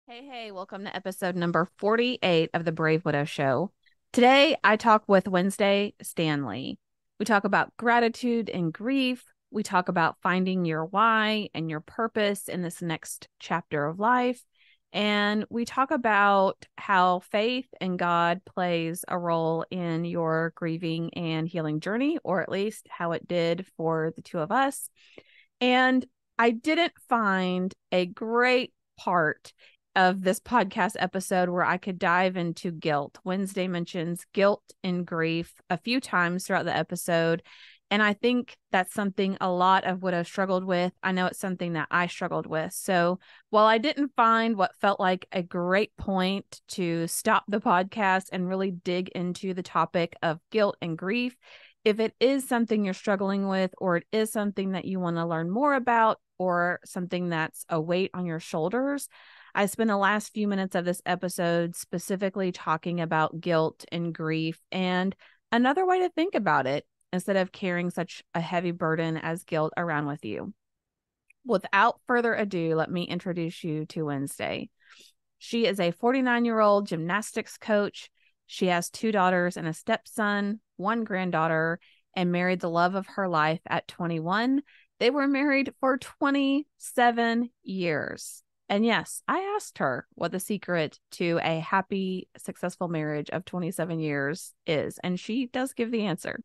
Hey, welcome to episode number 48 of the Brave Widow Show. Today, I talk with Wensday Stanley. We talk about gratitude and grief. We talk about finding your why and your purpose in this next chapter of life. And we talk about how faith and God plays a role in your grieving and healing journey, or at least how it did for the two of us. And I didn't find a great part of this podcast episode where I could dive into guilt. Wensday mentions guilt and grief a few times throughout the episode. And I think that's something a lot of widows struggled with. I know it's something that I struggled with. So while I didn't find what felt like a great point to stop the podcast and really dig into the topic of guilt and grief, if it is something you're struggling with, or it is something that you want to learn more about, or something that's a weight on your shoulders, I spent the last few minutes of this episode specifically talking about guilt and grief and another way to think about it instead of carrying such a heavy burden as guilt around with you. Without further ado, let me introduce you to Wensday. She is a 49-year-old gymnastics coach. She has two daughters and a stepson, one granddaughter, and married the love of her life at 21. They were married for 27 years. And yes, I asked her what the secret to a happy, successful marriage of 27 years is, and she does give the answer.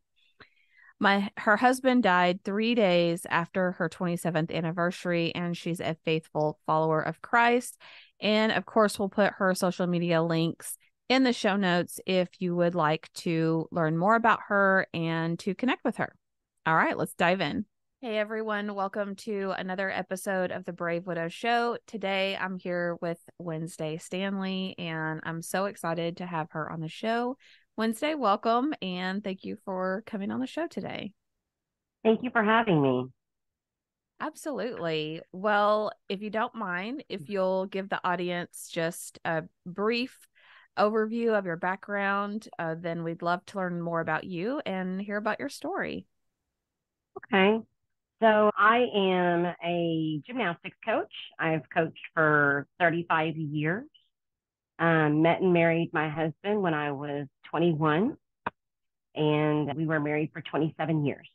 Her husband died 3 days after her 27th anniversary, and she's a faithful follower of Christ. And of course, we'll put her social media links in the show notes if you would like to learn more about her and to connect with her. All right, let's dive in. Hey everyone, welcome to another episode of the Brave Widow Show. Today I'm here with Wensday Stanley, and I'm so excited to have her on the show. Wensday, welcome, and thank you for coming on the show today. Thank you for having me. Absolutely. Well, if you don't mind, if you'll give the audience just a brief overview of your background, then we'd love to learn more about you and hear about your story. Okay. So I am a gymnastics coach. I've coached for 35 years. Met and married my husband when I was 21, and we were married for 27 years.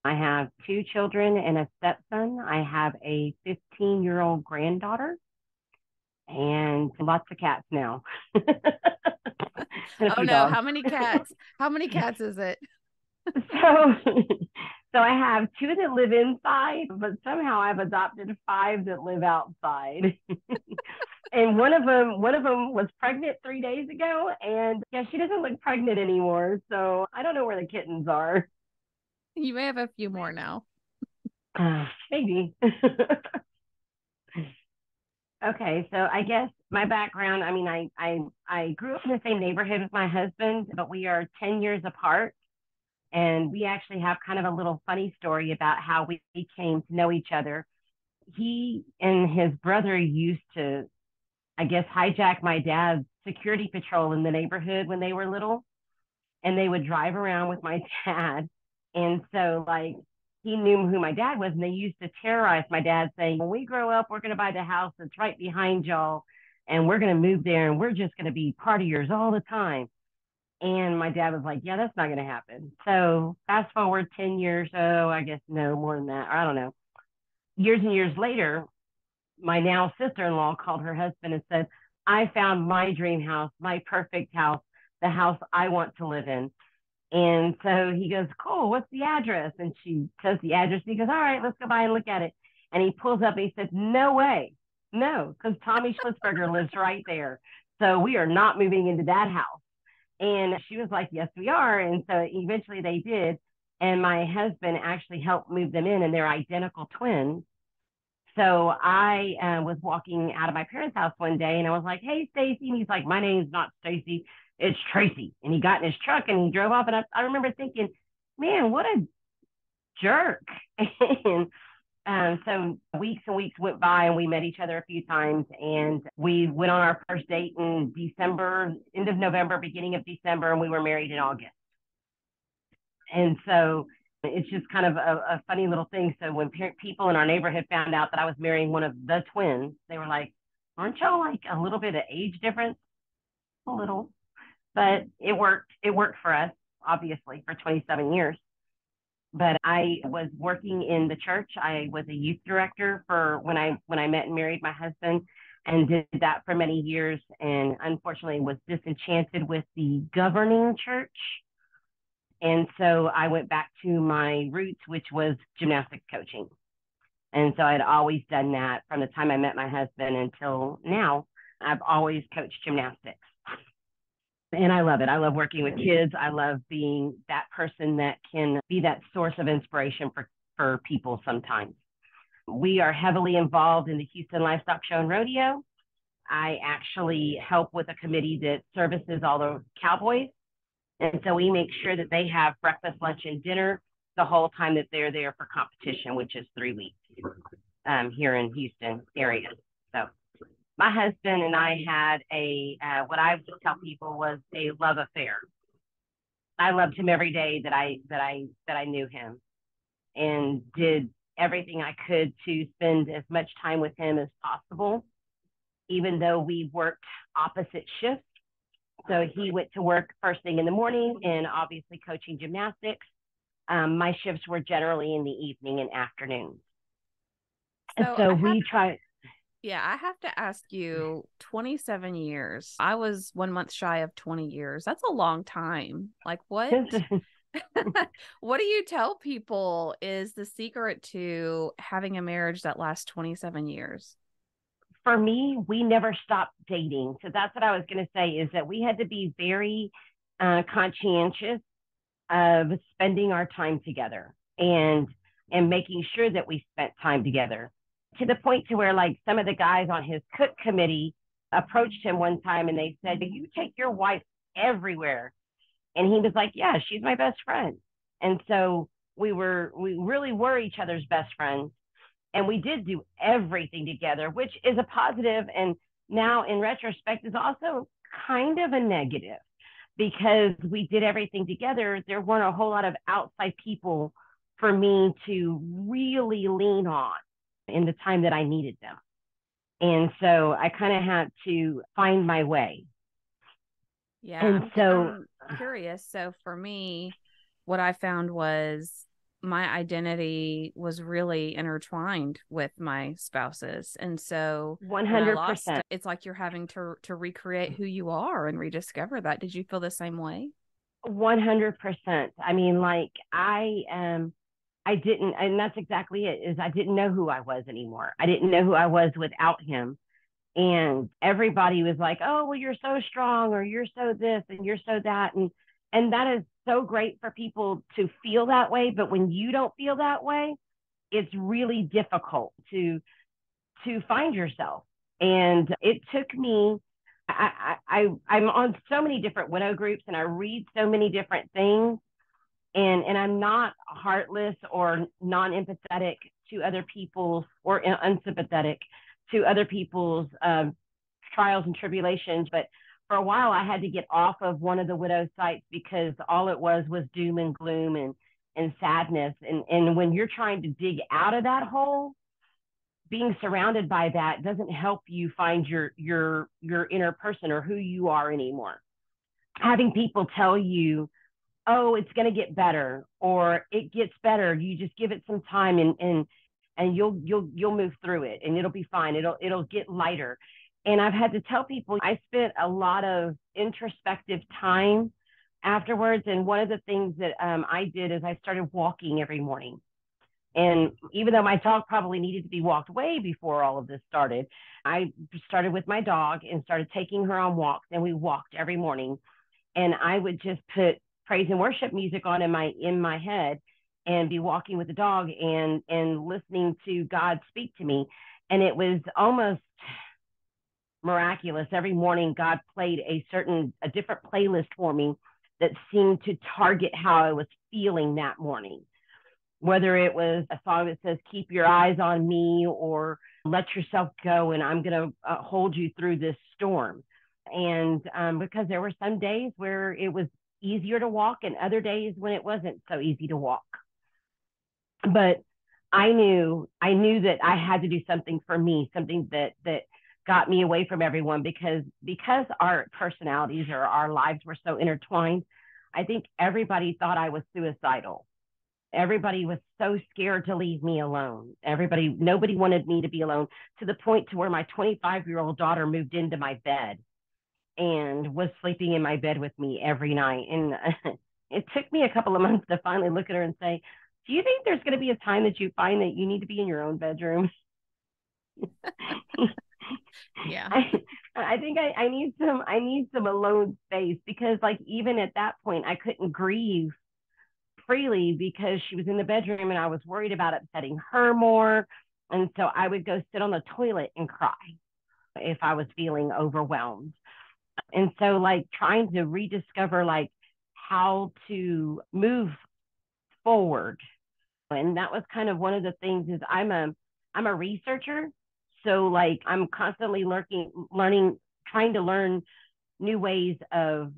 I have two children and a stepson. I have a 15-year-old granddaughter and lots of cats now. And a Oh few no, dogs. how many cats? How many cats is it? So, so I have two that live inside, but somehow I've adopted five that live outside. And one of them was pregnant 3 days ago, and yeah, she doesn't look pregnant anymore. So I don't know where the kittens are. You may have a few more now. Maybe. Okay, so I guess my background. I mean, I grew up in the same neighborhood with my husband, but we are 10 years apart. And we actually have kind of a little funny story about how we came to know each other. He and his brother used to, I guess, hijack my dad's security patrol in the neighborhood when they were little. And they would drive around with my dad. And so, like, he knew who my dad was. And they used to terrorize my dad, saying, when we grow up, we're going to buy the house that's right behind y'all. And we're going to move there. And we're just going to be partiers all the time. And my dad was like, yeah, that's not going to happen. So fast forward 10 years, oh, I guess no, more than that. Or I don't know. Years and years later, my now sister-in-law called her husband and said, I found my dream house, my perfect house, the house I want to live in. And so he goes, cool, what's the address? And she says the address. And he goes, all right, let's go by and look at it. And he pulls up and he says, no way. No, because Tommy Schlitzberger lives right there. So we are not moving into that house. And she was like, yes, we are. And so eventually they did. And my husband actually helped move them in, and they're identical twins. So I was walking out of my parents' house one day, and I was like, hey, Stacy. And he's like, my name's not Stacy, it's Tracy. And he got in his truck and he drove off. And I remember thinking, man, what a jerk. And so weeks and weeks went by, and we met each other a few times, and we went on our first date in December, end of November, beginning of December, and we were married in August. And so it's just kind of a funny little thing. So when people in our neighborhood found out that I was marrying one of the twins, they were like, Aren't y'all like a little bit of age difference? A little, but it worked. It worked for us, obviously, for 27 years. But I was working in the church. I was a youth director for when I met and married my husband, and did that for many years. And unfortunately, was disenchanted with the governing church. And so I went back to my roots, which was gymnastics coaching. And so I'd always done that from the time I met my husband until now. I've always coached gymnastics. And I love it. I love working with kids. I love being that person that can be that source of inspiration for people sometimes. We are heavily involved in the Houston Livestock Show and Rodeo. I actually help with a committee that services all the cowboys. And so we make sure that they have breakfast, lunch, and dinner the whole time that they're there for competition, which is 3 weeks here in Houston area. So my husband and I had what I would tell people was a love affair. I loved him every day that I knew him, and did everything I could to spend as much time with him as possible, even though we worked opposite shifts. So he went to work first thing in the morning and obviously coaching gymnastics. My shifts were generally in the evening and afternoons. So we try. Yeah, I have to ask you, 27 years. I was 1 month shy of 20 years. That's a long time. Like, what? What do you tell people is the secret to having a marriage that lasts 27 years? For me, we never stopped dating. So that's what I was going to say, is that we had to be very conscientious of spending our time together, and making sure that we spent time together, to the point to where, like, some of the guys on his cook committee approached him one time and they said, "You take your wife everywhere." And he was like, "Yeah, she's my best friend." And so we really were each other's best friends. And we did do everything together, which is a positive, and now in retrospect is also kind of a negative, because we did everything together. There weren't a whole lot of outside people for me to really lean on in the time that I needed them. And so I kind of had to find my way. Yeah. And so I'm curious. So for me, what I found was my identity was really intertwined with my spouse's. And so 100%. it's like you're having to recreate who you are and rediscover that. Did you feel the same way? 100%. I mean, like, I didn't, and that's exactly it, is I didn't know who I was anymore. I didn't know who I was without him. And everybody was like, "Oh, well, you're so strong," or "You're so this," and "You're so that." And that is so great for people to feel that way. But when you don't feel that way, it's really difficult to find yourself. And it took me, I'm on so many different widow groups, and I read so many different things. And I'm not heartless or non-empathetic to other people's, or unsympathetic to other people's trials and tribulations. But for a while, I had to get off of one of the widow sites, because all it was doom and gloom and sadness. And when you're trying to dig out of that hole, being surrounded by that doesn't help you find your inner person or who you are anymore. Having people tell you, "Oh, it's going to get better," or "It gets better. You just give it some time, and you'll move through it, and it'll be fine. It'll get lighter." And I've had to tell people, I spent a lot of introspective time afterwards. And one of the things that I did is I started walking every morning. And even though my dog probably needed to be walked way before all of this started, I started with my dog and started taking her on walks, and we walked every morning. And I would just put praise and worship music on in my head, and be walking with the dog, and listening to God speak to me. And it was almost miraculous. Every morning God played a different playlist for me that seemed to target how I was feeling that morning. Whether it was a song that says, "Keep your eyes on me," or "Let yourself go, and I'm going to hold you through this storm." And because there were some days where it was easier to walk, and other days when it wasn't so easy to walk. But I knew that I had to do something for me, something that got me away from everyone because our personalities or our lives were so intertwined. I think everybody thought I was suicidal. Everybody was so scared to leave me alone. Nobody wanted me to be alone, to the point to where my 25-year-old daughter moved into my bed and was sleeping in my bed with me every night. And it took me a couple of months to finally look at her and say, do you think there's going to be a time that you find that you need to be in your own bedroom? Yeah. I think I need some alone space, because like even at that point I couldn't grieve freely because she was in the bedroom and I was worried about upsetting her more. And so I would go sit on the toilet and cry if I was feeling overwhelmed. And so like trying to rediscover like how to move forward. And that was kind of one of the things is I'm a researcher. So like I'm constantly learning, trying to learn new ways of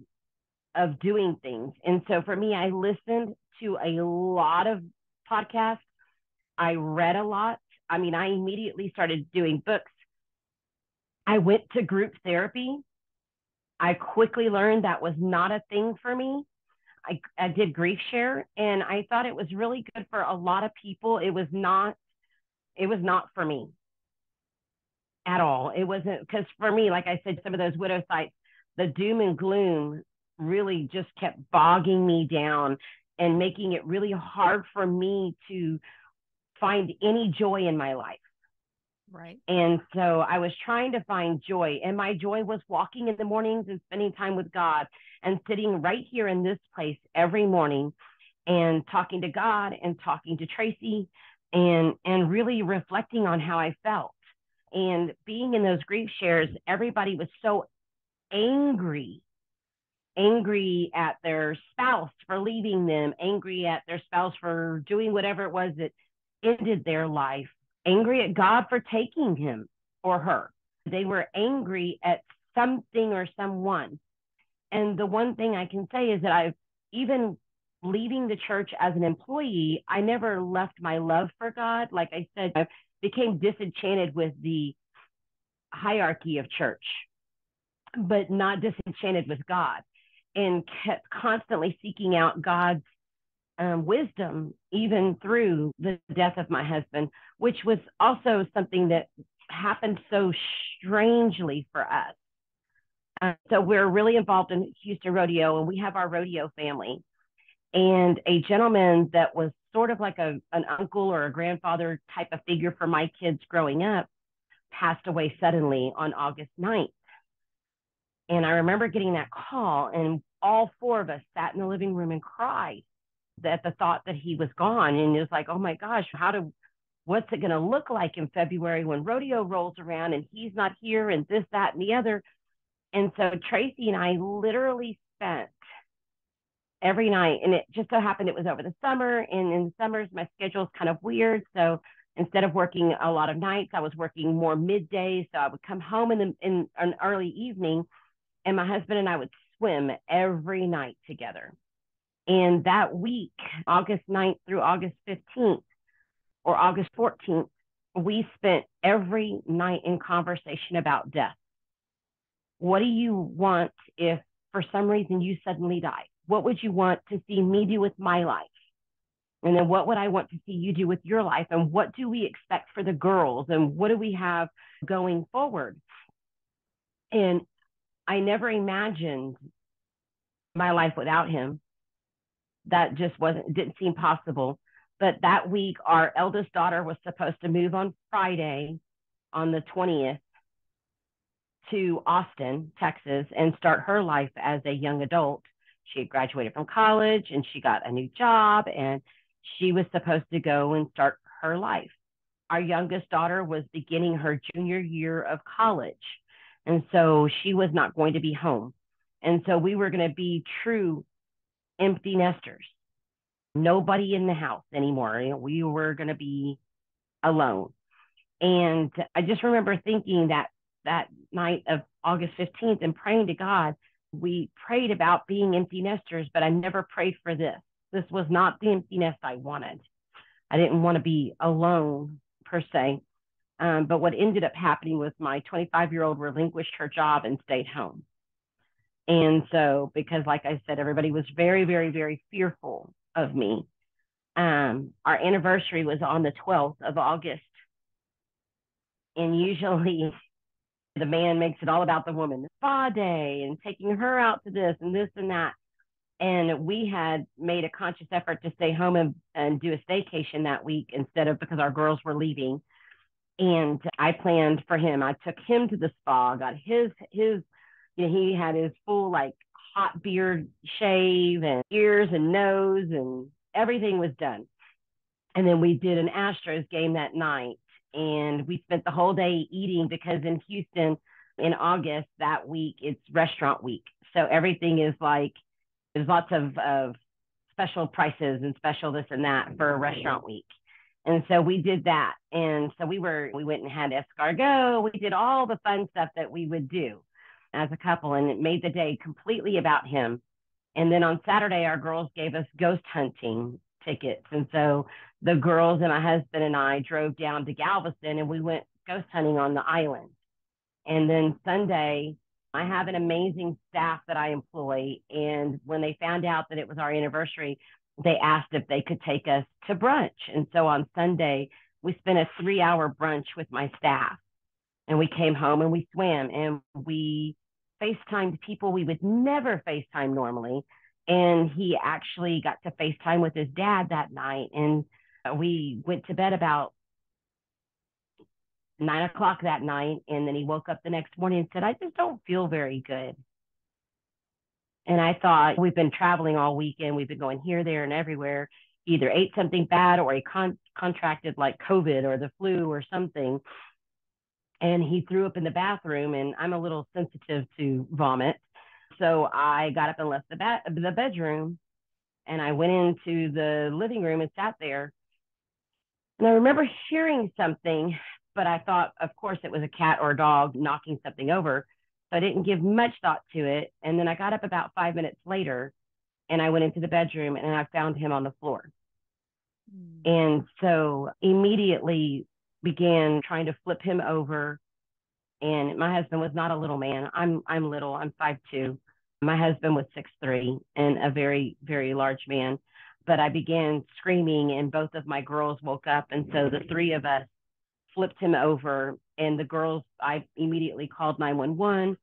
doing things. And so for me, I listened to a lot of podcasts. I read a lot. I mean, I immediately started doing books. I went to group therapy. I quickly learned that was not a thing for me. I did grief share, and I thought it was really good for a lot of people. It was not for me at all. It wasn't, because for me, like I said, some of those widow sites, the doom and gloom really just kept bogging me down and making it really hard for me to find any joy in my life. Right. And so I was trying to find joy, and my joy was walking in the mornings and spending time with God and sitting right here in this place every morning and talking to God and talking to Tracy and really reflecting on how I felt. And being in those grief shares, everybody was so angry, angry at their spouse for leaving them, angry at their spouse for doing whatever it was that ended their life, angry at God for taking him or her. They were angry at something or someone. And the one thing I can say is that I've, even leaving the church as an employee, I never left my love for God. Like I said, I became disenchanted with the hierarchy of church, but not disenchanted with God, and kept constantly seeking out God's wisdom, even through the death of my husband, which was also something that happened so strangely for us. So we're really involved in Houston Rodeo, and we have our rodeo family. And a gentleman that was sort of like an uncle or a grandfather type of figure for my kids growing up passed away suddenly on August 9th. And I remember getting that call, and all four of us sat in the living room and cried at the thought that he was gone. And it was like, oh my gosh, what's it going to look like in February when rodeo rolls around and he's not here, and this, that, and the other. And so Tracy and I literally spent every night, and it just so happened it was over the summer, and in the summers my schedule's kind of weird, so instead of working a lot of nights, I was working more middays. So I would come home in an early evening, and my husband and I would swim every night together. And that week, August 9th through August 15th or August 14th, we spent every night in conversation about death. What do you want if for some reason you suddenly die? What would you want to see me do with my life? And then what would I want to see you do with your life? And what do we expect for the girls? And what do we have going forward? And I never imagined my life without him. That just didn't seem possible. But that week, our eldest daughter was supposed to move on Friday on the 20th to Austin, Texas, and start her life as a young adult. She had graduated from college and she got a new job, and she was supposed to go and start her life. Our youngest daughter was beginning her junior year of college, and so she was not going to be home. And so we were going to be true empty nesters. Nobody in the house anymore. You know, we were going to be alone. And I just remember thinking that night of August 15th and praying to God. We prayed about being empty nesters, but I never prayed for this. This was not the empty nest I wanted. I didn't want to be alone per se. But what ended up happening was my 25-year-old relinquished her job and stayed home. And so, because like I said, everybody was very, very, very fearful of me. Our anniversary was on the 12th of August. And usually the man makes it all about the woman, the spa day and taking her out to this and that. And we had made a conscious effort to stay home and do a staycation that week instead of, because our girls were leaving. And I planned for him. I took him to the spa, got he had his full like hot beard shave and ears and nose and everything was done. And then we did an Astros game that night. And we spent the whole day eating because in Houston in August that week, it's restaurant week. So everything is like, there's lots of special prices and special this and that for restaurant week. And so we did that. And so we went and had escargot. We did all the fun stuff that we would do as a couple. And it made the day completely about him. And then on Saturday, our girls gave us ghost hunting tickets. And so the girls and my husband and I drove down to Galveston and we went ghost hunting on the island. And then Sunday, I have an amazing staff that I employ. And when they found out that it was our anniversary, they asked if they could take us to brunch. And so on Sunday, we spent a 3-hour brunch with my staff. And we came home and we swam and we FaceTimed people we would never FaceTime normally. And he actually got to FaceTime with his dad that night. And we went to bed about 9 o'clock that night. And then he woke up the next morning and said, I just don't feel very good. And I thought, we've been traveling all weekend. We've been going here, there, and everywhere. Either ate something bad or he contracted like COVID or the flu or something. And he threw up in the bathroom, and I'm a little sensitive to vomit. So I got up and left the bedroom, and I went into the living room and sat there. And I remember hearing something, but I thought, of course, it was a cat or a dog knocking something over. So I didn't give much thought to it. And then I got up about 5 minutes later, and I went into the bedroom, and I found him on the floor. And so immediately began trying to flip him over. And my husband was not a little man. I'm little. I'm 5'2". My husband was 6'3" and a very, very large man. But I began screaming, and both of my girls woke up. And so the three of us flipped him over. And the girls, I immediately called 911,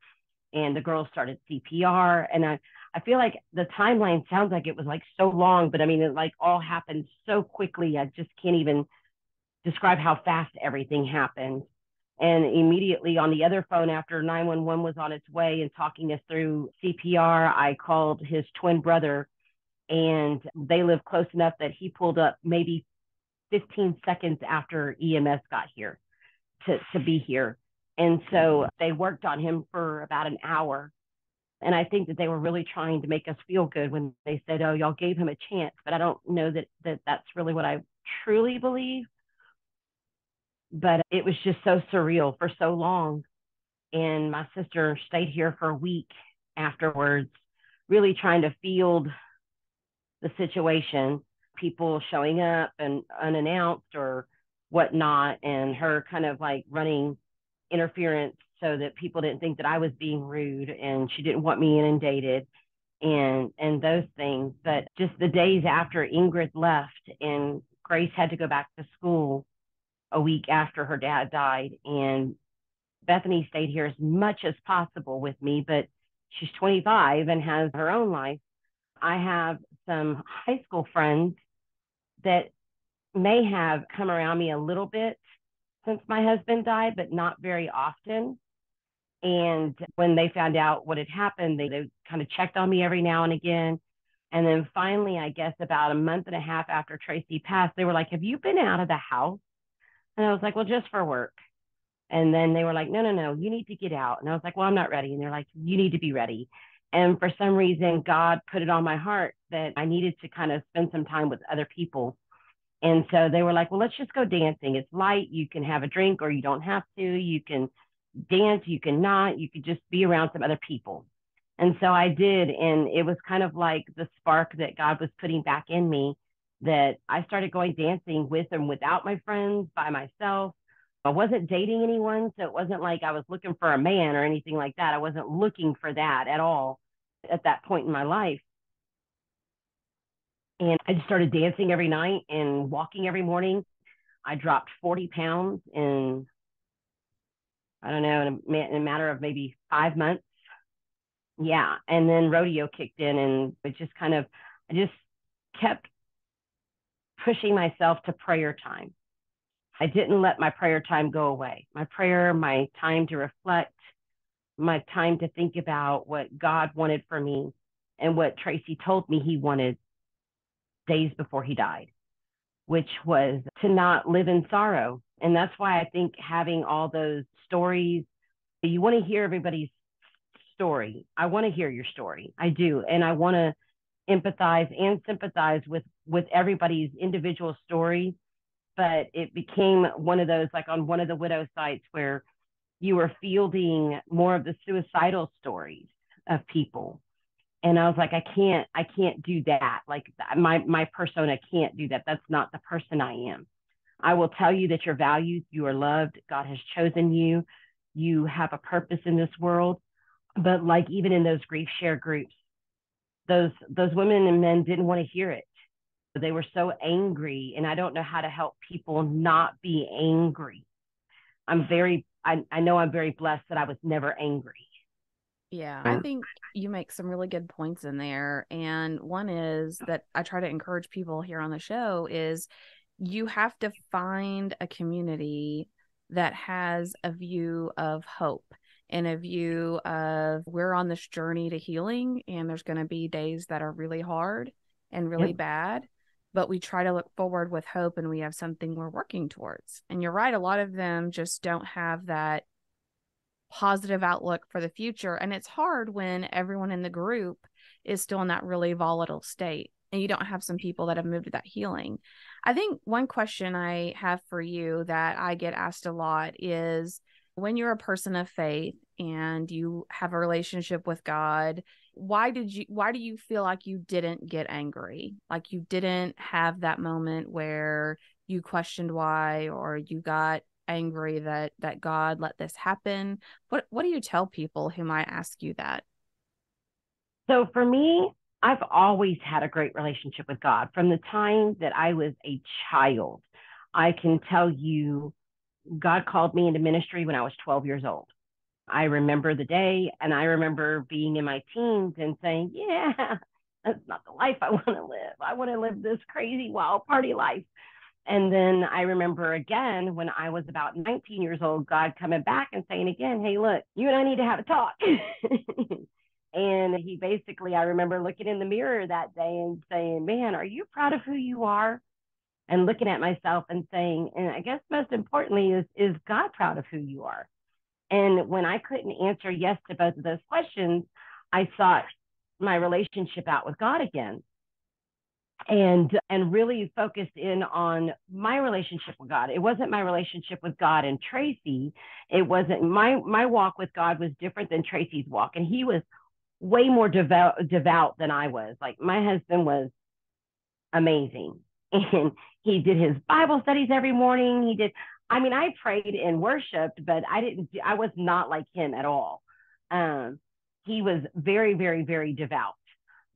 and the girls started CPR. And I feel like the timeline sounds like it was like so long, but I mean, it like all happened so quickly. I just can't even describe how fast everything happened. And immediately on the other phone, after 911 was on its way and talking us through CPR, I called his twin brother, and they live close enough that he pulled up maybe 15 seconds after EMS got here to be here. And so they worked on him for about an hour. And I think that they were really trying to make us feel good when they said, oh, y'all gave him a chance. But I don't know that that's really what I truly believe. But it was just so surreal for so long. And my sister stayed here for a week afterwards, really trying to field the situation, people showing up and unannounced or whatnot, and her kind of like running interference so that people didn't think that I was being rude, and she didn't want me inundated and those things. But just the days after Ingrid left and Grace had to go back to school a week after her dad died, and Bethany stayed here as much as possible with me, but she's 25 and has her own life. I have some high school friends that may have come around me a little bit since my husband died, but not very often. And when they found out what had happened, they kind of checked on me every now and again. And then finally, I guess about a month and a half after Tracy passed, they were like, have you been out of the house? And I was like, well, just for work. And then they were like, no, you need to get out. And I was like, well, I'm not ready. And they're like, you need to be ready. And for some reason, God put it on my heart that I needed to kind of spend some time with other people. And so they were like, well, let's just go dancing. It's light. You can have a drink or you don't have to. You can dance. You can not. You could just be around some other people. And so I did. And it was kind of like the spark that God was putting back in me, that I started going dancing with and without my friends, by myself. I wasn't dating anyone, so it wasn't like I was looking for a man or anything like that. I wasn't looking for that at all at that point in my life. And I just started dancing every night and walking every morning. I dropped 40 pounds in, I don't know, in a matter of maybe 5 months. Yeah. And then rodeo kicked in, and it just kind of, I just kept pushing myself to prayer time. I didn't let my prayer time go away. My prayer, my time to reflect, my time to think about what God wanted for me and what Tracy told me he wanted days before he died, which was to not live in sorrow. And that's why I think having all those stories, you want to hear everybody's story. I want to hear your story. I do. And I want to empathize and sympathize with everybody's individual story. But it became one of those, like on one of the widow sites, where you were fielding more of the suicidal stories of people. And I was like, I can't do that. Like my persona can't do that. That's not the person I am. I will tell you that you're valued, you are loved, God has chosen you, you have a purpose in this world. But like even in those grief share groups, those women and men didn't want to hear it. They were so angry, and I don't know how to help people not be angry. I know I'm very blessed that I was never angry. Yeah, I think you make some really good points in there. And one is that I try to encourage people here on the show is you have to find a community that has a view of hope and a view of we're on this journey to healing, and there's going to be days that are really hard and really Yep. bad, but we try to look forward with hope and we have something we're working towards. And you're right, a lot of them just don't have that positive outlook for the future. And it's hard when everyone in the group is still in that really volatile state and you don't have some people that have moved to that healing. I think one question I have for you that I get asked a lot is when you're a person of faith and you have a relationship with God, why do you feel like you didn't get angry? Like you didn't have that moment where you questioned why, or you got angry that God let this happen? What do you tell people who might ask you that? So for me, I've always had a great relationship with God from the time that I was a child. I can tell you, God called me into ministry when I was 12 years old. I remember the day, and I remember being in my teens and saying, yeah, that's not the life I want to live. I want to live this crazy, wild party life. And then I remember again when I was about 19 years old, God coming back and saying again, hey, look, you and I need to have a talk. And he basically, I remember looking in the mirror that day and saying, man, are you proud of who you are? And looking at myself and saying, and I guess most importantly, is God proud of who you are? And when I couldn't answer yes to both of those questions, I sought my relationship out with God again, and really focused in on my relationship with God. It wasn't my relationship with God and Tracy. It wasn't my walk with God was different than Tracy's walk, and he was way more devout than I was. Like my husband was amazing, and he did his Bible studies every morning. He did. I mean, I prayed and worshiped, but I didn't. I was not like him at all. Um, he was very, very, very devout,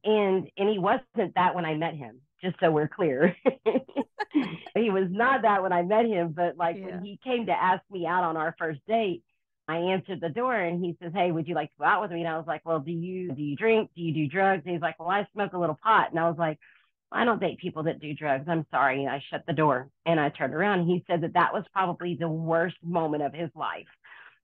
and he wasn't that when I met him. Just so we're clear, he was not that when I met him. But like when Yeah. he came to ask me out on our first date, I answered the door and he says, hey, would you like to go out with me? And I was like, well, do you drink? Do you do drugs? And he's like, well, I smoke a little pot. And I was like, I don't date people that do drugs. I'm sorry. And I shut the door and I turned around. He said that was probably the worst moment of his life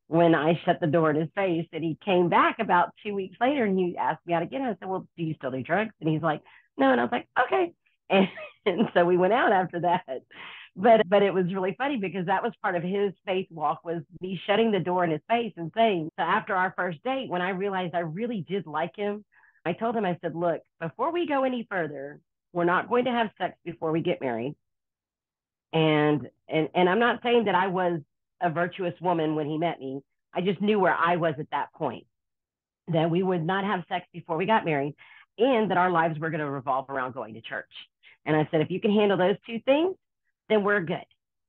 when I shut the door in his face. And he came back about 2 weeks later and he asked me out again. I said, well, do you still do drugs? And he's like, no. And I was like, okay. And so we went out after that. But it was really funny because that was part of his faith walk, was me shutting the door in his face and saying, so after our first date, when I realized I really did like him, I told him, I said, look, before we go any further, we're not going to have sex before we get married. And I'm not saying that I was a virtuous woman when he met me. I just knew where I was at that point, that we would not have sex before we got married, and that our lives were going to revolve around going to church. And I said, if you can handle those two things, then we're good.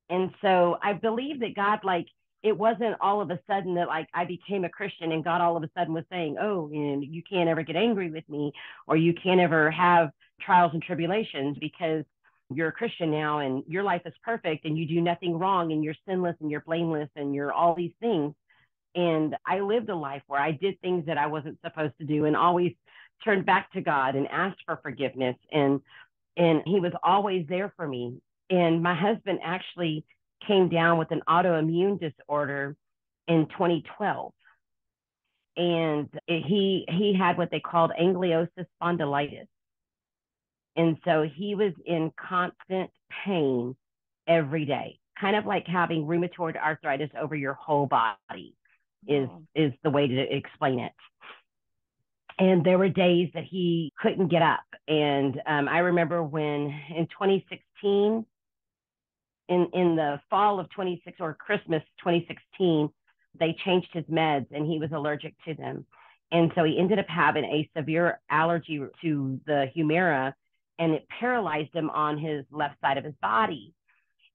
And so I believe that God, like, it wasn't all of a sudden that like I became a Christian and God all of a sudden was saying, oh, you can't ever get angry with me, or you can't ever have trials and tribulations because you're a Christian now and your life is perfect and you do nothing wrong and you're sinless and you're blameless and you're all these things. And I lived a life where I did things that I wasn't supposed to do and always turned back to God and asked for forgiveness. And he was always there for me. And my husband actually came down with an autoimmune disorder in 2012. And he had what they called ankylosis spondylitis. And so he was in constant pain every day, kind of like having rheumatoid arthritis over your whole body is Oh. is the way to explain it. And there were days that he couldn't get up. And I remember when in 2016, in the fall of 26 or Christmas 2016, they changed his meds and he was allergic to them. And so he ended up having a severe allergy to the Humira, and it paralyzed him on his left side of his body.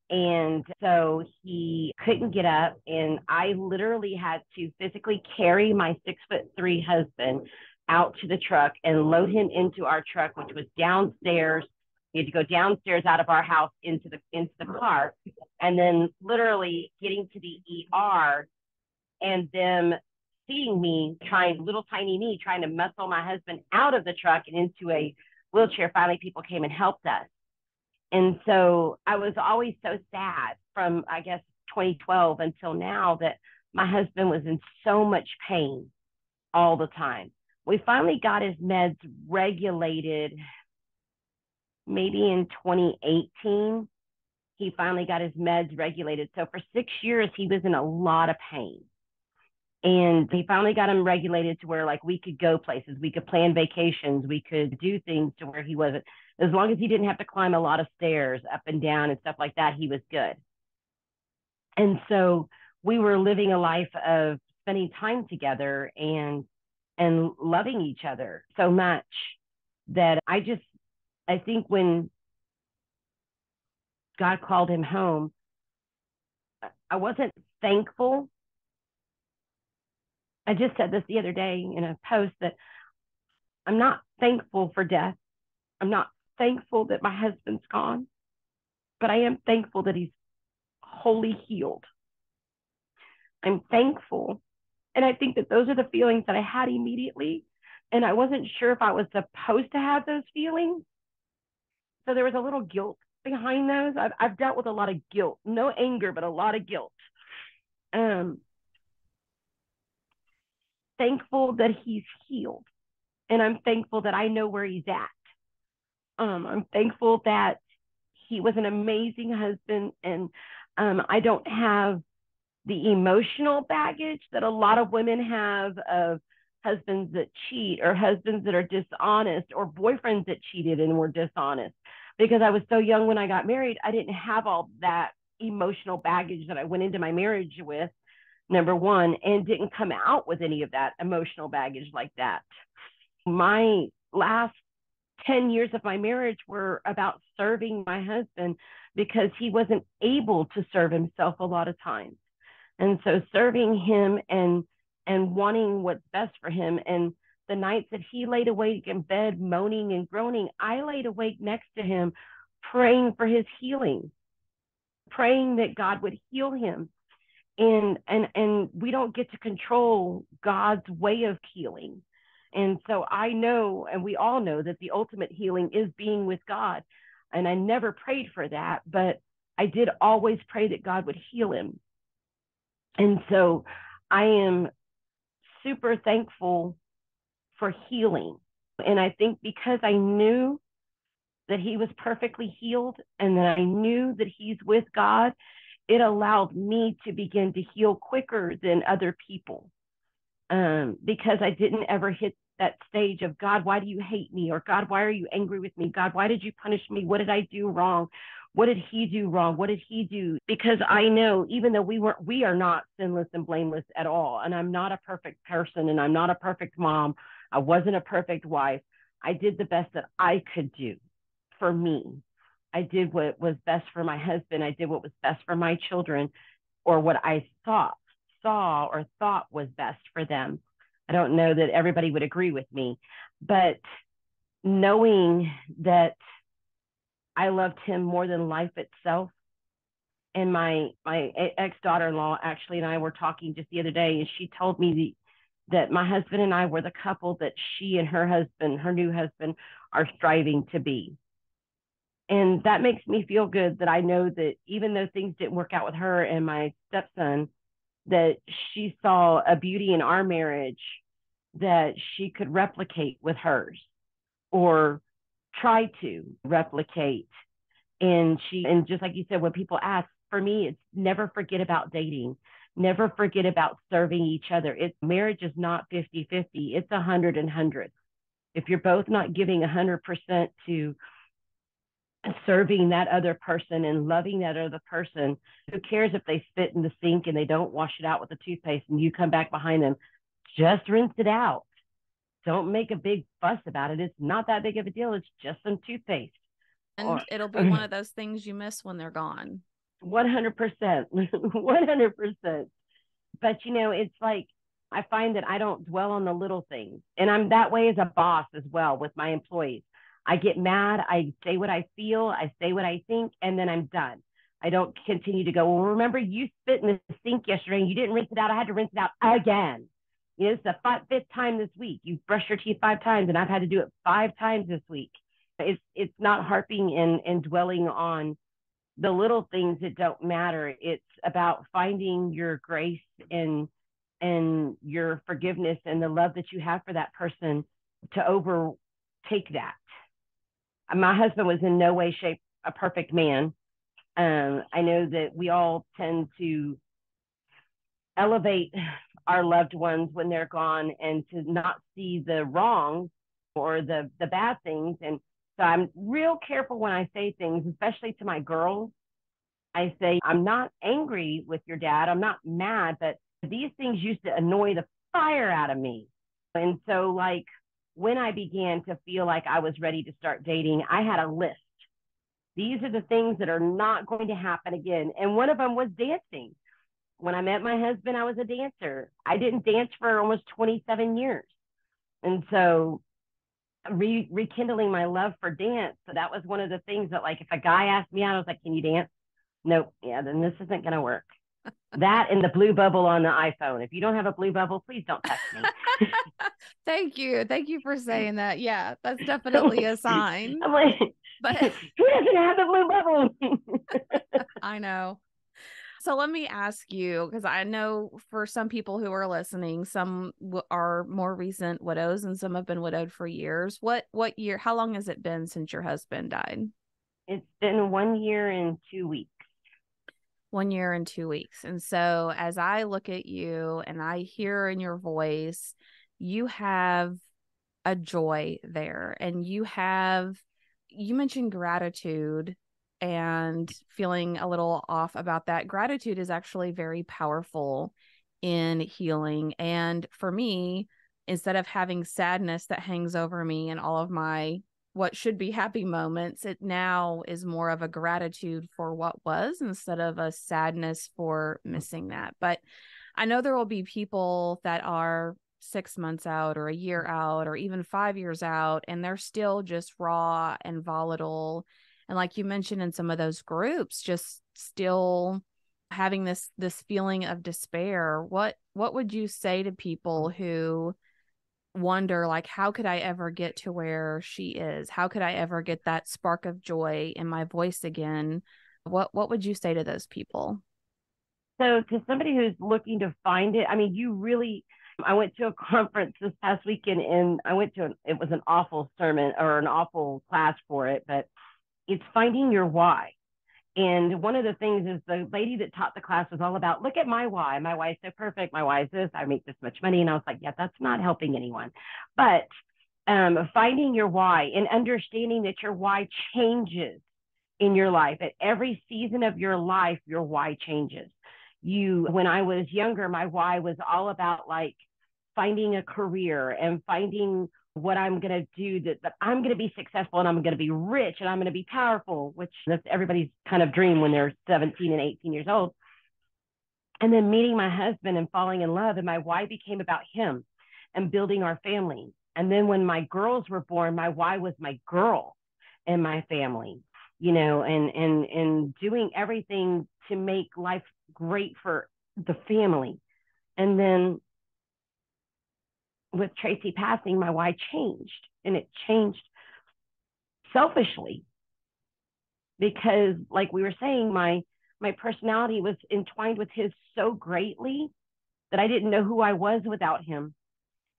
And so he couldn't get up, and I literally had to physically carry my 6'3" husband out to the truck and load him into our truck, which was downstairs. We had to go downstairs out of our house into the car, and then literally getting to the ER and them seeing me trying, little tiny me trying to muscle my husband out of the truck and into a wheelchair. Finally, people came and helped us. And so I was always so sad from, I guess, 2012 until now that my husband was in so much pain all the time. We finally got his meds regulated maybe in 2018. He finally got his meds regulated. So for 6 years, he was in a lot of pain. And he finally got him regulated to where like we could go places, we could plan vacations, we could do things to where he wasn't, as long as he didn't have to climb a lot of stairs up and down and stuff like that, he was good. And so we were living a life of spending time together and loving each other so much that I think when God called him home, I wasn't thankful. I just said this the other day in a post that I'm not thankful for death. I'm not thankful that my husband's gone, but I am thankful that he's wholly healed. I'm thankful. And I think that those are the feelings that I had immediately. And I wasn't sure if I was supposed to have those feelings. So there was a little guilt behind those. I've dealt with a lot of guilt, no anger, but a lot of guilt. Thankful that he's healed. And I'm thankful that I know where he's at. I'm thankful that he was an amazing husband, and I don't have the emotional baggage that a lot of women have of husbands that cheat or husbands that are dishonest or boyfriends that cheated and were dishonest. Because I was so young when I got married, I didn't have all that emotional baggage that I went into my marriage with, number one, and didn't come out with any of that emotional baggage like that. My last 10 years of my marriage were about serving my husband because he wasn't able to serve himself a lot of times. And so serving him and wanting what's best for him. And the nights that he laid awake in bed moaning and groaning, I laid awake next to him praying for his healing, praying that God would heal him. And we don't get to control God's way of healing. And so I know, and we all know, that the ultimate healing is being with God. And I never prayed for that, but I did always pray that God would heal him. And so I am super thankful for healing. And I think because I knew that he was perfectly healed and that I knew that he's with God, it allowed me to begin to heal quicker than other people. Because I didn't ever hit that stage of, God, why do you hate me? Or God, why are you angry with me? God, why did you punish me? What did I do wrong? What did he do wrong? What did he do? Because I know, even though we are not sinless and blameless at all. And I'm not a perfect person, and I'm not a perfect mom. I wasn't a perfect wife. I did the best that I could do for me. I did what was best for my husband. I did what was best for my children, or what I saw or thought was best for them. I don't know that everybody would agree with me, but knowing that I loved him more than life itself. And my ex daughter-in-law actually and I were talking just the other day, and she told me that my husband and I were the couple that she and her husband, her new husband, are striving to be. And that makes me feel good that I know that even though things didn't work out with her and my stepson, that she saw a beauty in our marriage that she could replicate with hers, or try to replicate. And just like you said, when people ask, for me, it's never forget about dating. Never forget about serving each other. It's marriage is not 50-50. It's 100 and 100. If you're both not giving 100% to serving that other person and loving that other person, who cares if they spit in the sink and they don't wash it out with the toothpaste and you come back behind them? Just rinse it out. Don't make a big fuss about it. It's not that big of a deal. It's just some toothpaste. And it'll be one of those things you miss when they're gone. 100%. 100%. But it's like, I find that I don't dwell on the little things. And I'm that way as a boss as well with my employees. I get mad. I say what I feel. I say what I think, and then I'm done. I don't continue to go, well, remember you spit in the sink yesterday and you didn't rinse it out. I had to rinse it out again. It's the fifth time this week. You've brushed your teeth 5 times, and I've had to do it 5 times this week. It's not harping and dwelling on the little things that don't matter. It's about finding your grace and your forgiveness and the love that you have for that person to overtake that. My husband was in no way, shape, a perfect man. I know that we all tend to elevate our loved ones when they're gone and to not see the wrong or the bad things. And so I'm real careful when I say things, especially to my girls. I say, I'm not angry with your dad. I'm not mad, but these things used to annoy the fire out of me. And so, like, when I began to feel like I was ready to start dating, I had a list. These are the things that are not going to happen again. And one of them was dancing. When I met my husband, I was a dancer. I didn't dance for almost 27 years. And so rekindling my love for dance. So that was one of the things that, like, if a guy asked me out, I was like, can you dance? Nope. Yeah, then this isn't going to work. That and the blue bubble on the iPhone. If you don't have a blue bubble, please don't text me. Thank you. Thank you for saying that. Yeah, that's definitely a sign. I'm like, but who doesn't have the blue bubble? I know. So let me ask you, because I know for some people who are listening, some are more recent widows and some have been widowed for years. What year, how long has it been since your husband died? It's been 1 year and 2 weeks. 1 year and 2 weeks. And so as I look at you and I hear in your voice, you have a joy there, and you mentioned gratitude and feeling a little off about that. Gratitude is actually very powerful in healing. And for me, instead of having sadness that hangs over me and all of my what should be happy moments, it now is more of a gratitude for what was instead of a sadness for missing that. But I know there will be people that are 6 months out or a year out or even 5 years out, and they're still just raw and volatile. And like you mentioned in some of those groups, just still having this feeling of despair. What would you say to people who wonder, like, how could I ever get to where she is? How could I ever get that spark of joy in my voice again? What would you say to those people? So to somebody who's looking to find it, I mean, I went to a conference this past weekend, and it was an awful sermon or an awful class for it, but it's finding your why. And one of the things is the lady that taught the class was all about, look at my why. My why is so perfect. My why is this. I make this much money. And I was like, yeah, that's not helping anyone. But finding your why and understanding that your why changes in your life. At every season of your life, your why changes. When I was younger, my why was all about, like, finding a career and finding what I'm going to do, that I'm going to be successful and I'm going to be rich and I'm going to be powerful, which that's everybody's kind of dream when they're 17 and 18 years old. And then meeting my husband and falling in love, and my why became about him and building our family. And then when my girls were born, my why was my girl and my family, and doing everything to make life great for the family. And then with Tracy passing, my why changed, and it changed selfishly because, like we were saying, my personality was entwined with his so greatly that I didn't know who I was without him.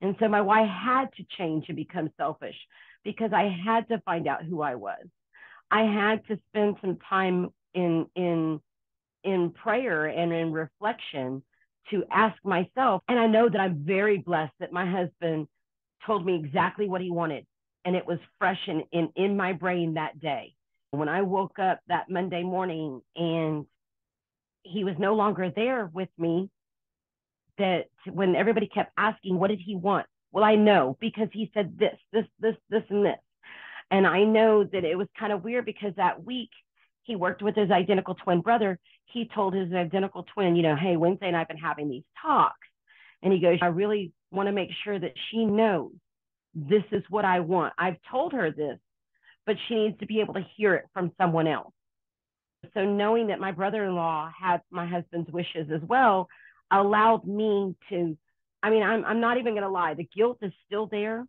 And so my why had to change and become selfish because I had to find out who I was. I had to spend some time in prayer and in reflection to ask myself. And I know that I'm very blessed that my husband told me exactly what he wanted. And it was fresh in my brain that day. When I woke up that Monday morning and he was no longer there with me, that when everybody kept asking, what did he want? Well, I know because he said this, and this. And I know that it was kind of weird because that week he worked with his identical twin brother. He told his identical twin, hey, Wednesday and I've been having these talks. And he goes, I really want to make sure that she knows this is what I want. I've told her this, but she needs to be able to hear it from someone else. So knowing that my brother-in-law had my husband's wishes as well allowed me to, I'm not even going to lie. The guilt is still there.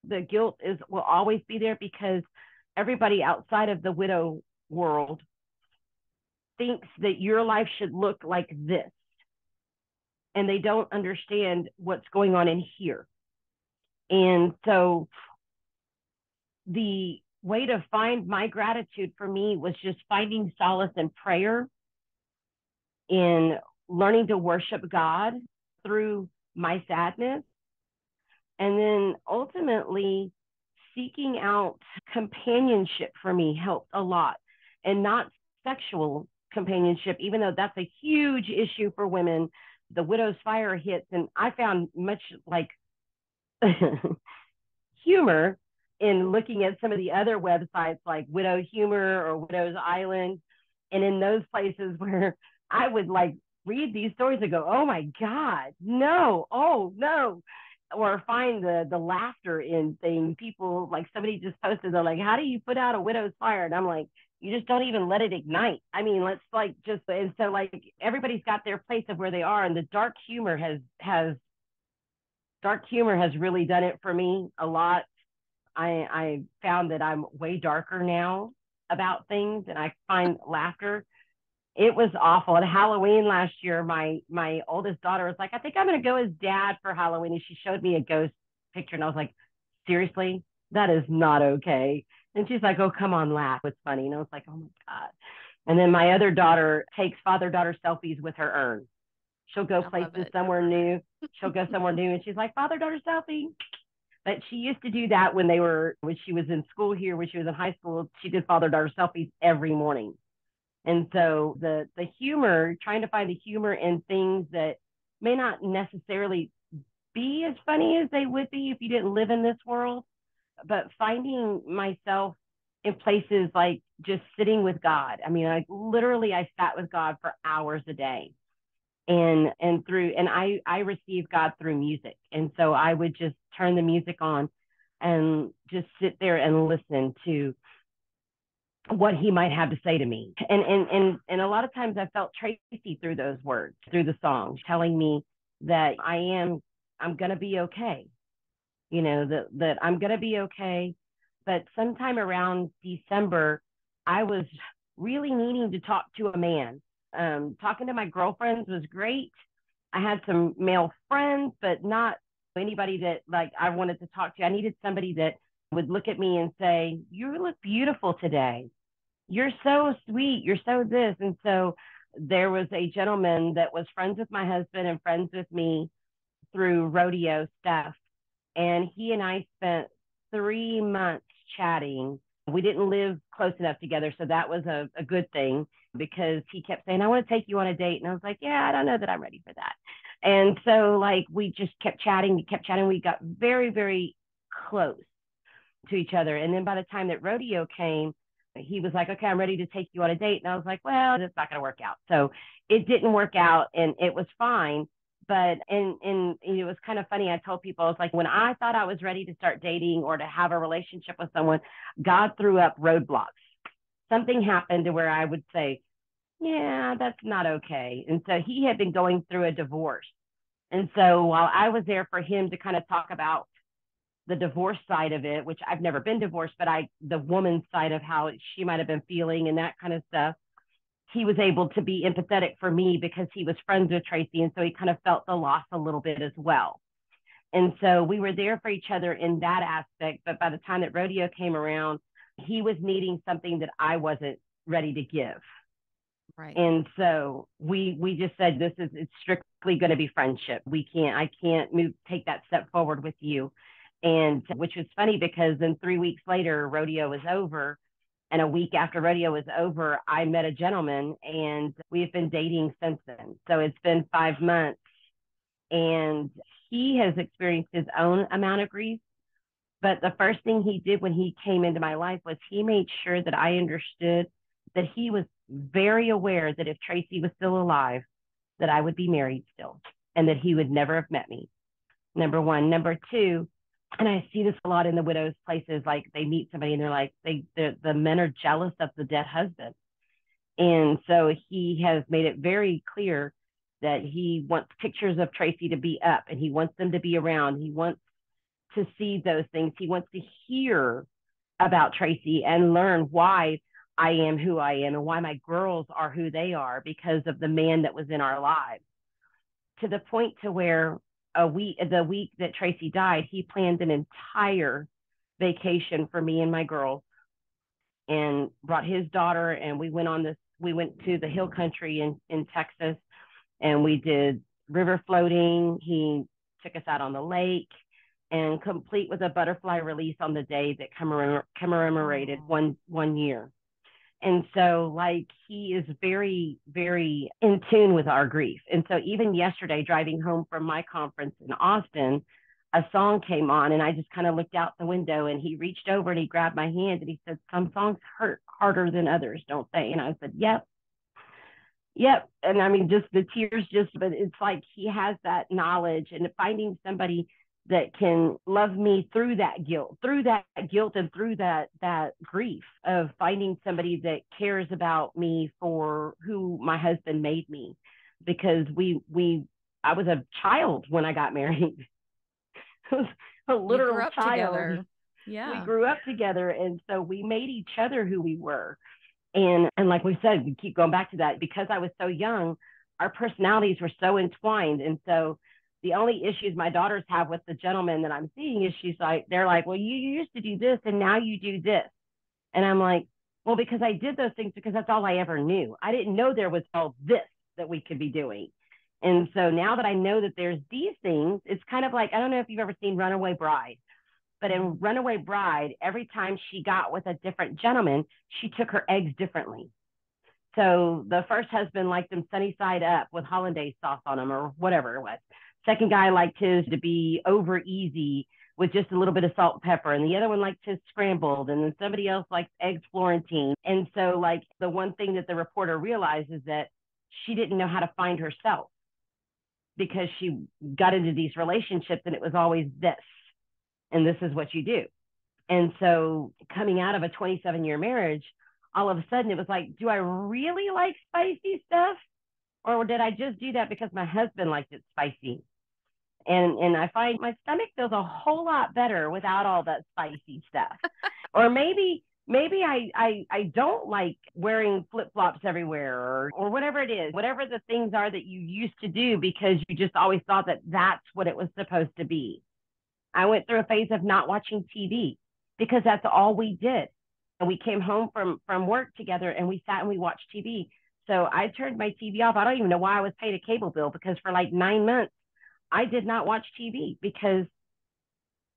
The guilt will always be there because everybody outside of the widow world thinks that your life should look like this. And they don't understand what's going on in here. And so the way to find my gratitude for me was just finding solace in prayer, in learning to worship God through my sadness, and then ultimately seeking out companionship for me helped a lot, and not sexual companionship, even though that's a huge issue for women. The widow's fire hits, and I found much like humor in looking at some of the other websites like Widow Humor or Widow's Island. And in those places where I would like read these stories and go, oh my God, no, oh no. Or find the laughter in things. People, like somebody just posted, they're like, how do you put out a widow's fire? And I'm like, you just don't even let it ignite. Let's like just, and so like everybody's got their place of where they are. And the dark humor has really done it for me a lot. I found that I'm way darker now about things, and I find laughter. It was awful. At Halloween last year, my oldest daughter was like, I think I'm going to go as dad for Halloween. And she showed me a ghost picture, and I was like, seriously? That is not okay. And she's like, oh, come on, laugh. It's funny. And I was like, oh my God. And then my other daughter takes father-daughter selfies with her urn. She'll go places somewhere new. She'll go somewhere new, and she's like, father-daughter selfie. But she used to do that when she was in school here, when she was in high school. She did father-daughter selfies every morning. And so the humor, trying to find the humor in things that may not necessarily be as funny as they would be if you didn't live in this world, but finding myself in places like just sitting with God. I sat with God for hours a day. And I received God through music. And so I would just turn the music on and just sit there and listen to what he might have to say to me. And a lot of times I felt Tracy through those words, through the song, telling me that I'm going to be okay. That I'm going to be okay. But sometime around December, I was really needing to talk to a man. Talking to my girlfriends was great. I had some male friends, but not anybody that like I wanted to talk to. I needed somebody that would look at me and say, you look beautiful today. You're so sweet. You're so this. And so there was a gentleman that was friends with my husband and friends with me through rodeo stuff. And he and I spent 3 months chatting. We didn't live close enough together, so that was a good thing, because he kept saying, I want to take you on a date. And I was like, yeah, I don't know that I'm ready for that. And so like we just kept chatting. We got very, very close to each other. And then by the time that rodeo came, he was like, okay, I'm ready to take you on a date. And I was like, well, it's not going to work out. So it didn't work out, and it was fine. But and it was kind of funny. I told people, I was like, when I thought I was ready to start dating or to have a relationship with someone, God threw up roadblocks. Something happened to where I would say, yeah, that's not okay. And so he had been going through a divorce. And so while I was there for him to kind of talk about the divorce side of it, which I've never been divorced, but the woman's side of how she might have been feeling and that kind of stuff, he was able to be empathetic for me because he was friends with Tracy. And so he kind of felt the loss a little bit as well. And so we were there for each other in that aspect. But by the time that rodeo came around, he was needing something that I wasn't ready to give. Right. And so we just said, it's strictly going to be friendship. I can't take that step forward with you. And which was funny because then 3 weeks later, rodeo was over. And a week after rodeo was over, I met a gentleman, and we've been dating since then. So it's been 5 months, and he has experienced his own amount of grief. But the first thing he did when he came into my life was he made sure that I understood that he was very aware that if Tracy was still alive, that I would be married still, and that he would never have met me. Number one. Number two, and I see this a lot in the widows' places, like they meet somebody and they're like, the men are jealous of the dead husband. And so he has made it very clear that he wants pictures of Tracy to be up, and he wants them to be around. He wants to see those things. He wants to hear about Tracy and learn why I am who I am and why my girls are who they are because of the man that was in our lives. To the point to where the week that Tracy died, he planned an entire vacation for me and my girls and brought his daughter, and we went to the hill country in Texas, and we did river floating. He took us out on the lake, and complete with a butterfly release on the day that commemorated 1 year. And so, like, he is very, very in tune with our grief. And so even yesterday, driving home from my conference in Austin, a song came on, and I just kind of looked out the window, and he reached over and he grabbed my hand and he said, some songs hurt harder than others, don't they? And I said, yep. And I mean, just the tears, but it's like he has that knowledge, and finding somebody that can love me through that guilt and through that grief of finding somebody that cares about me for who my husband made me. Because I was a child when I got married. I was a literal child. Together. Yeah. We grew up together, and so we made each other who we were. And like we said, we keep going back to that because I was so young, our personalities were so entwined. And so the only issues my daughters have with the gentleman that I'm seeing is they're like, well, you used to do this and now you do this. And I'm like, well, because I did those things because that's all I ever knew. I didn't know there was all this that we could be doing. And so now that I know that there's these things, it's kind of like, I don't know if you've ever seen Runaway Bride, but in Runaway Bride, every time she got with a different gentleman, she took her eggs differently. So the first husband liked them sunny side up with hollandaise sauce on them or whatever it was. Second guy liked his to be over easy with just a little bit of salt and pepper. And the other one liked his scrambled. And then somebody else liked eggs Florentine. And so, like, the one thing that the reporter realized is that she didn't know how to find herself because she got into these relationships and it was always this. And this is what you do. And so coming out of a 27-year marriage, all of a sudden it was like, do I really like spicy stuff? Or did I just do that because my husband liked it spicy? And I find my stomach feels a whole lot better without all that spicy stuff. Or maybe I don't like wearing flip-flops everywhere or whatever it is, whatever the things are that you used to do because you just always thought that that's what it was supposed to be. I went through a phase of not watching TV because that's all we did. And we came home from work together and we sat and we watched TV. So I turned my TV off. I don't even know why I was paid a cable bill because for like 9 months, I did not watch TV because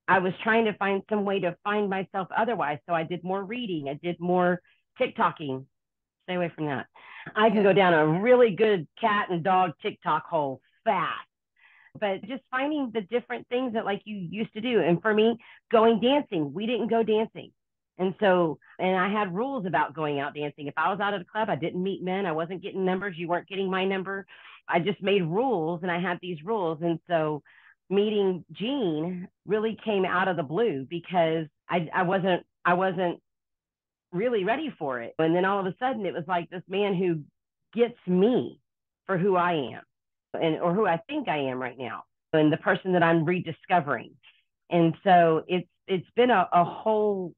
I was trying to find some way to find myself otherwise. So I did more reading. I did more TikToking. Stay away from that. I can go down a really good cat and dog TikTok hole fast. But just finding the different things that like you used to do. And for me, going dancing, we didn't go dancing. And I had rules about going out dancing. If I was out at a club, I didn't meet men. I wasn't getting numbers. You weren't getting my number. I just made rules and I had these rules. And so meeting Gene really came out of the blue because I wasn't really ready for it. And then all of a sudden it was like this man who gets me for who I am and or who I think I am right now and the person that I'm rediscovering. And so it's been a whole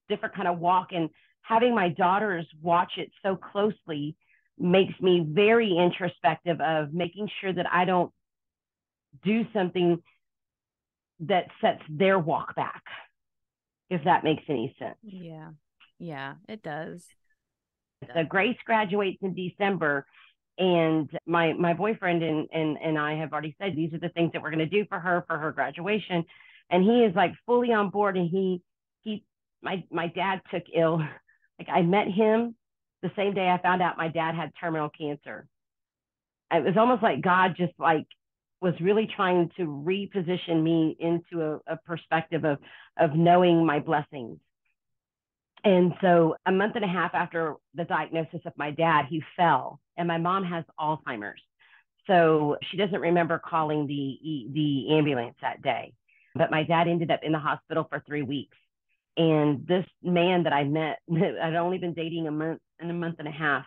different kind of walk, and having my daughters watch it so closely makes me very introspective of making sure that I don't do something that sets their walk back, if that makes any sense. Yeah. Yeah, it does. So Grace graduates in December, and my boyfriend and I have already said these are the things that we're going to do for her graduation, and he is like fully on board. And he my dad took ill. Like I met him the same day I found out my dad had terminal cancer. It was almost like God just like was really trying to reposition me into a perspective of knowing my blessings. And so a month and a half after the diagnosis of my dad, he fell, and my mom has Alzheimer's. So she doesn't remember calling the ambulance that day. But my dad ended up in the hospital for 3 weeks. And this man that I met, I'd only been dating a month and a half.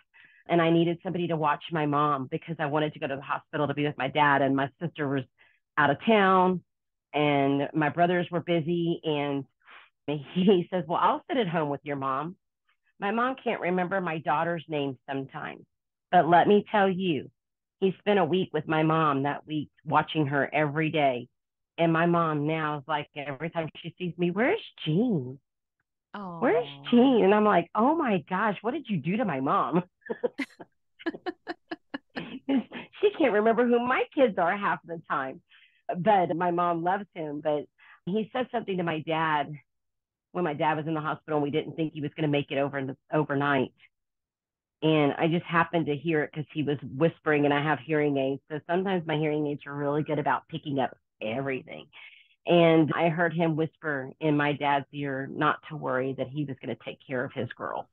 And I needed somebody to watch my mom because I wanted to go to the hospital to be with my dad. And my sister was out of town and my brothers were busy. And he says, well, I'll sit at home with your mom. My mom can't remember my daughter's name sometimes. But let me tell you, he spent a week with my mom that week, watching her every day. And my mom now is like, every time she sees me, where's Jean? Where's Oh. Jean? And I'm like, oh my gosh, what did you do to my mom? She can't remember who my kids are half the time. But my mom loves him. But he said something to my dad when my dad was in the hospital and we didn't think he was going to make it overnight. And I just happened to hear it because he was whispering, and I have hearing aids. So sometimes my hearing aids are really good about picking up everything. And I heard him whisper in my dad's ear not to worry, that he was going to take care of his girls.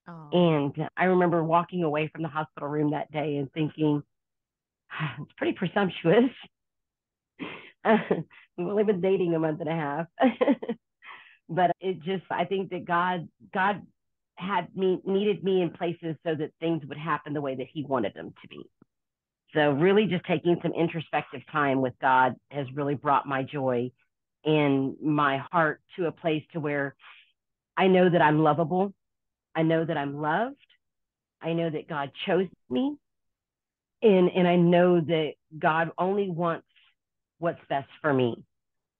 Oh. And I remember walking away from the hospital room that day and thinking, it's pretty presumptuous. We've only been dating a month and a half. But it just, I think that God needed me in places so that things would happen the way that he wanted them to be. So really just taking some introspective time with God has really brought my joy and my heart to a place to where I know that I'm lovable. I know that I'm loved. I know that God chose me. And I know that God only wants what's best for me.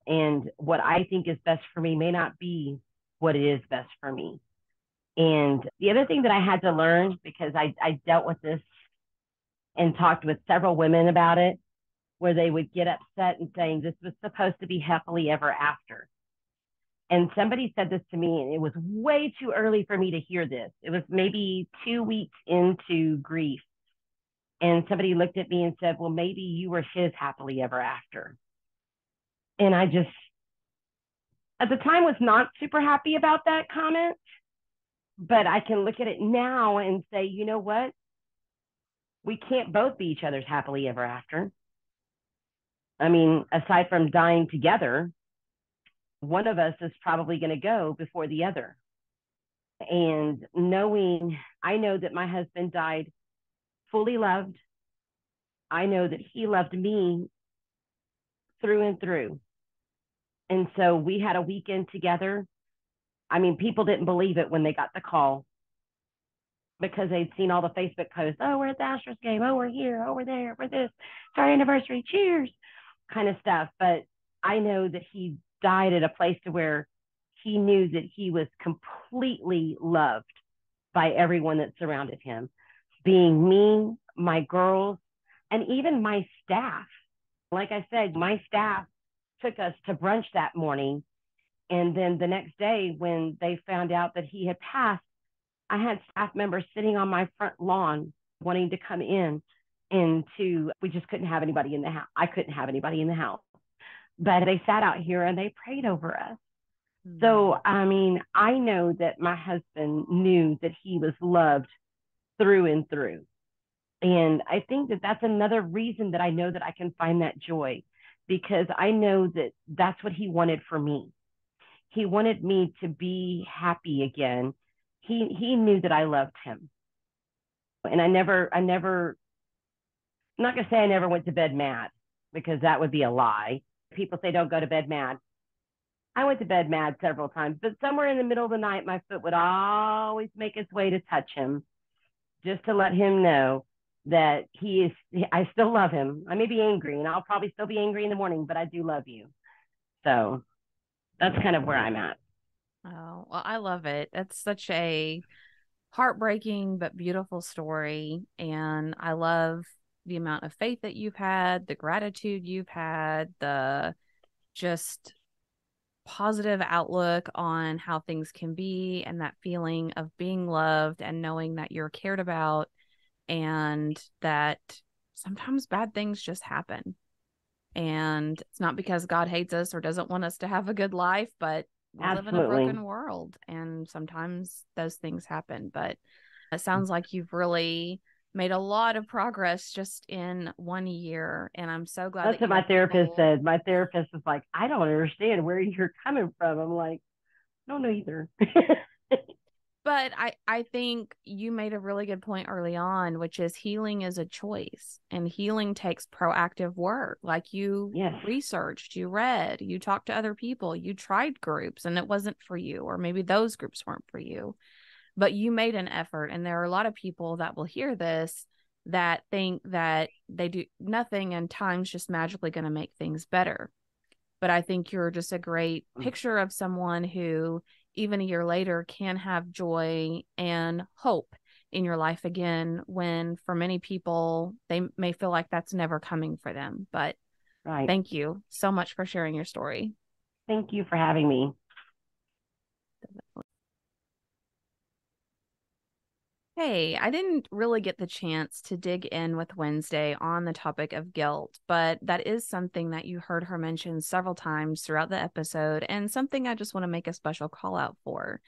And what I think is best for me may not be what it is best for me. And the other thing that I had to learn, because I dealt with this and talked with several women about it, where they would get upset and saying this was supposed to be happily ever after. And somebody said this to me, and it was way too early for me to hear this. It was maybe 2 weeks into grief. And somebody looked at me and said, well, maybe you were his happily ever after. And I just, at the time, was not super happy about that comment. But I can look at it now and say, you know what? We can't both be each other's happily ever after. I mean, aside from dying together, one of us is probably going to go before the other. And I know that my husband died fully loved. I know that he loved me through and through. And so we had a weekend together. I mean, people didn't believe it when they got the call because they'd seen all the Facebook posts. Oh, we're at the Astros game. Oh, we're here. Oh, we're there. We're this. It's our anniversary. Cheers. Kind of stuff. But I know that he died at a place to where he knew that he was completely loved by everyone that surrounded him, being me, my girls, and even my staff. Like I said, my staff took us to brunch that morning. And then the next day, when they found out that he had passed, I had staff members sitting on my front lawn wanting to come in into, we just couldn't have anybody in the house. I couldn't have anybody in the house, but they sat out here and they prayed over us. So, I mean, I know that my husband knew that he was loved through and through. And I think that that's another reason that I know that I can find that joy, because I know that that's what he wanted for me. He wanted me to be happy again. He knew that I loved him. And I'm not going to say I never went to bed mad, because that would be a lie. People say don't go to bed mad. I went to bed mad several times, but somewhere in the middle of the night, my foot would always make its way to touch him, just to let him know that I still love him. I may be angry, and I'll probably still be angry in the morning, but I do love you. So that's kind of where I'm at. Oh, well, I love it. It's such a heartbreaking but beautiful story. And I love the amount of faith that you've had, the gratitude you've had, the just positive outlook on how things can be, and that feeling of being loved and knowing that you're cared about, and that sometimes bad things just happen. And it's not because God hates us or doesn't want us to have a good life, but we live in a Absolutely. broken world and sometimes those things happen. But it sounds like you've really made a lot of progress just in 1 year. And I'm so glad That's that what you my have therapist people. said. My therapist was like, I don't understand where you're coming from. I'm like, I don't know either. But I think you made a really good point early on, which is healing is a choice, and healing takes proactive work. Like you Yes, researched, you read, you talked to other people, you tried groups and it wasn't for you, or maybe those groups weren't for you, but you made an effort. And there are a lot of people that will hear this that think that they do nothing and time's just magically going to make things better. But I think you're just a great picture of someone who, even a year later, can have joy and hope in your life again, when for many people, they may feel like that's never coming for them. But right. thank you so much for sharing your story. Thank you for having me. Hey, I didn't really get the chance to dig in with Wednesday on the topic of guilt, but that is something that you heard her mention several times throughout the episode, and something I just want to make a special call out for.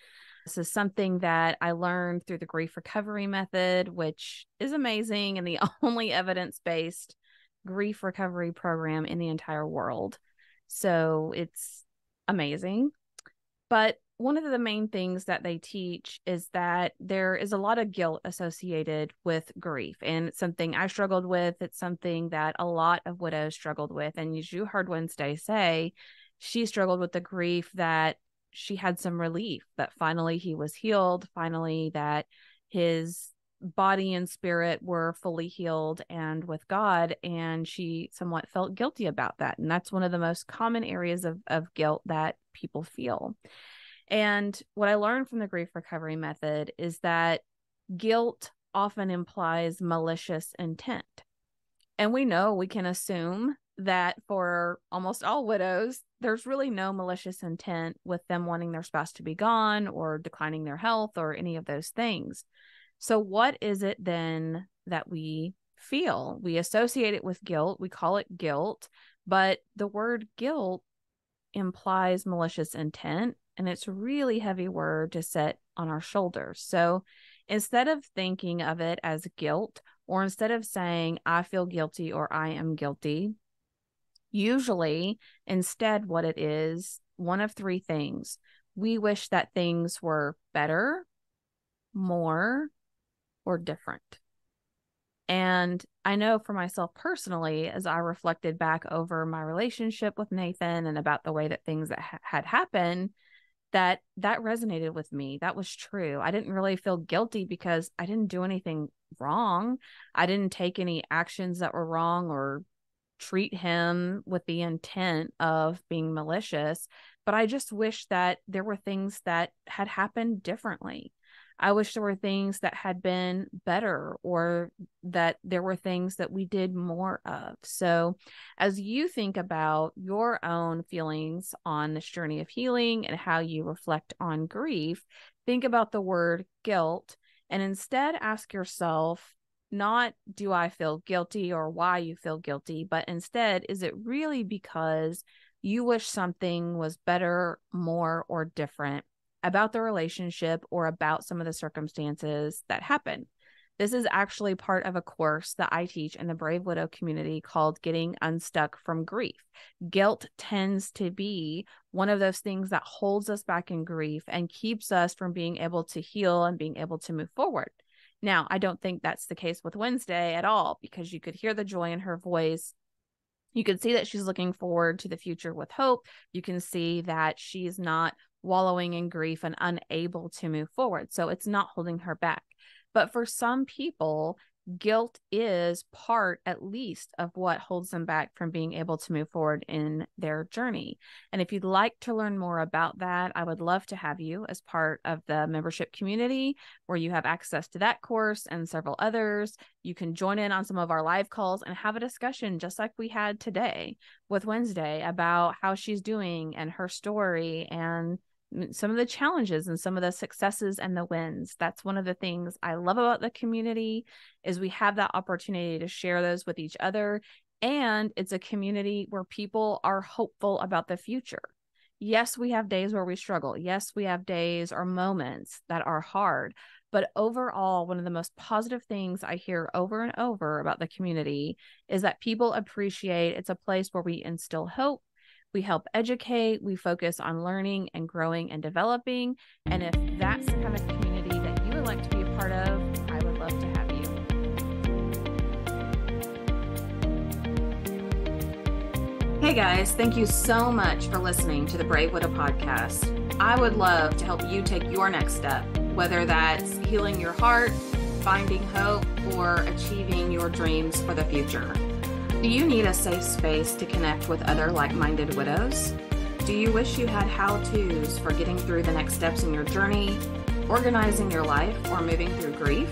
This is something that I learned through the grief recovery method, which is amazing and the only evidence-based grief recovery program in the entire world. So it's amazing. But one of the main things that they teach is that there is a lot of guilt associated with grief. And it's something I struggled with. It's something that a lot of widows struggled with. And as you heard Wednesday say, she struggled with the grief that she had some relief, that finally he was healed, finally that his body and spirit were fully healed and with God. And she somewhat felt guilty about that. And that's one of the most common areas of guilt that people feel. And what I learned from the grief recovery method is that guilt often implies malicious intent. And we know, we can assume that for almost all widows, there's really no malicious intent with them wanting their spouse to be gone or declining their health or any of those things. So what is it then that we feel? We associate it with guilt. We call it guilt, but the word guilt implies malicious intent, and it's a really heavy word to set on our shoulders. So instead of thinking of it as guilt, or instead of saying, I feel guilty or I am guilty, usually instead what it is, one of three things. We wish that things were better, more, or different. And I know for myself personally, as I reflected back over my relationship with Nathan and about the way that things that had happened, that resonated with me. That was true. I didn't really feel guilty because I didn't do anything wrong. I didn't take any actions that were wrong or treat him with the intent of being malicious. But I just wish that there were things that had happened differently. I wish there were things that had been better, or that there were things that we did more of. So as you think about your own feelings on this journey of healing and how you reflect on grief, think about the word guilt and instead ask yourself, Not do I feel guilty or why you feel guilty, but instead, is it really because you wish something was better, more, or different about the relationship or about some of the circumstances that happen? This is actually part of a course that I teach in the Brave Widow community called Getting Unstuck from Grief. Guilt tends to be one of those things that holds us back in grief and keeps us from being able to heal and being able to move forward. Now, I don't think that's the case with Wensday at all, because you could hear the joy in her voice. You can see that she's looking forward to the future with hope. You can see that she's not wallowing in grief and unable to move forward. So it's not holding her back. But for some people, guilt is part, at least, of what holds them back from being able to move forward in their journey. And if you'd like to learn more about that, I would love to have you as part of the membership community, where you have access to that course and several others. You can join in on some of our live calls and have a discussion just like we had today with Wensday about how she's doing and her story and some of the challenges and some of the successes and the wins. That's one of the things I love about the community, is we have that opportunity to share those with each other. And it's a community where people are hopeful about the future. Yes, we have days where we struggle. Yes, we have days or moments that are hard. But overall, one of the most positive things I hear over and over about the community is that people appreciate it's a place where we instill hope. We help educate, we focus on learning and growing and developing. And if that's the kind of community that you would like to be a part of, I would love to have you. Hey guys, thank you so much for listening to the Brave Widow podcast. I would love to help you take your next step, whether that's healing your heart, finding hope, or achieving your dreams for the future. Do you need a safe space to connect with other like-minded widows? Do you wish you had how-tos for getting through the next steps in your journey, organizing your life, or moving through grief?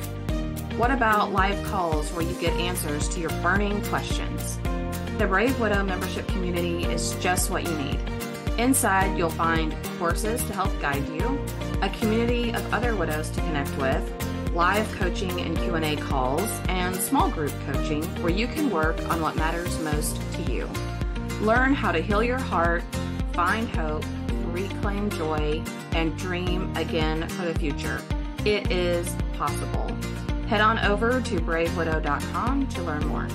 What about live calls where you get answers to your burning questions? The Brave Widow membership community is just what you need. Inside, you'll find courses to help guide you, a community of other widows to connect with, live coaching and Q&A calls, and small group coaching where you can work on what matters most to you. Learn how to heal your heart, find hope, reclaim joy, and dream again for the future. It is possible. Head on over to bravewidow.com to learn more.